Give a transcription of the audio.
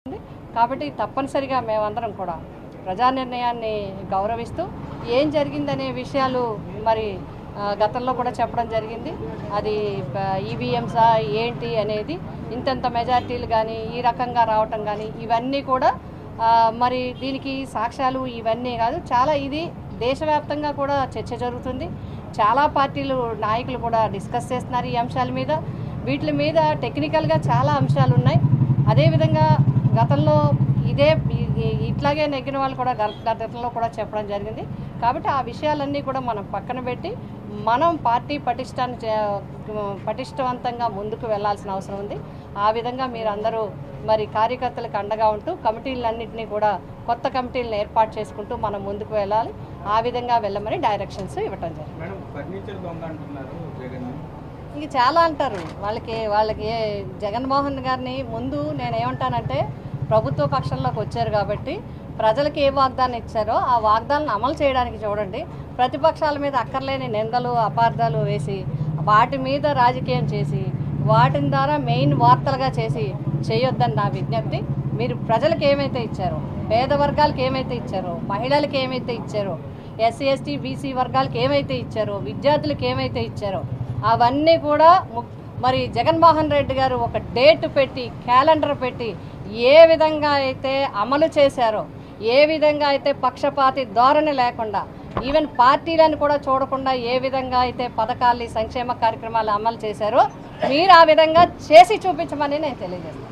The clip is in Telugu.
కాబట్టి తప్పనిసరిగా మేమందరం కూడా ప్రజా నిర్ణయాన్ని గౌరవిస్తూ ఏం జరిగిందనే విషయాలు మరి గతంలో కూడా చెప్పడం జరిగింది. అది ఈవీఎంసా ఏంటి అనేది ఇంతంత మెజారిటీలు కానీ ఈ రకంగా రావటం కానీ ఇవన్నీ కూడా మరి దీనికి సాక్ష్యాలు ఇవన్నీ కాదు, చాలా ఇది దేశవ్యాప్తంగా కూడా చర్చ జరుగుతుంది. చాలా పార్టీలు నాయకులు కూడా డిస్కస్ చేస్తున్నారు ఈ అంశాల మీద. వీటి మీద టెక్నికల్గా చాలా అంశాలు ఉన్నాయి. అదేవిధంగా గతంలో ఇట్లాగే నెగ్గిన వాళ్ళు కూడా గతంలో కూడా చెప్పడం జరిగింది. కాబట్టి ఆ విషయాలన్నీ కూడా మనం పక్కన పెట్టి మనం పార్టీ పటిష్టవంతంగా ముందుకు వెళ్లాల్సిన అవసరం ఉంది. ఆ విధంగా మీరందరూ మరి కార్యకర్తలకు అండగా ఉంటూ కమిటీలన్నింటినీ కూడా కొత్త కమిటీలను ఏర్పాటు చేసుకుంటూ మనం ముందుకు వెళ్ళాలి. ఆ విధంగా వెళ్ళమని డైరెక్షన్స్ ఇవ్వటం జరిగింది. ఇంక చాలా అంటారు వాళ్ళకి జగన్మోహన్ గారిని ముందు నేనేమంటానంటే ప్రభుత్వ పక్షంలోకి వచ్చారు కాబట్టి ప్రజలకు ఏ వాగ్దానం ఇచ్చారో ఆ వాగ్దానాన్ని అమలు చేయడానికి చూడండి. ప్రతిపక్షాల మీద అక్కర్లేని నిందలు అపార్థాలు వేసి వాటి మీద రాజకీయం చేసి వాటి ద్వారా మెయిన్ వార్తలుగా చేసి చేయొద్దని నా విజ్ఞప్తి. మీరు ప్రజలకు ఏమైతే ఇచ్చారో, పేద వర్గాలకు ఏమైతే ఇచ్చారో, మహిళలకు ఏమైతే ఇచ్చారో, ఎస్సీ ఎస్టీ బీసీ వర్గాలకు ఏమైతే ఇచ్చారో, విద్యార్థులకు ఏమైతే ఇచ్చారో అవన్నీ కూడా మరి జగన్మోహన్ రెడ్డి గారు ఒక డేట్ పెట్టి క్యాలెండర్ పెట్టి ఏ విధంగా అయితే అమలు చేశారో, ఏ విధంగా అయితే పక్షపాతి ధోరణి లేకుండా ఈవెన్ పార్టీలను కూడా చూడకుండా ఏ విధంగా అయితే పథకాలు సంక్షేమ కార్యక్రమాలు అమలు చేశారో మీరు ఆ విధంగా చేసి చూపించమని నేను తెలియజేస్తాను.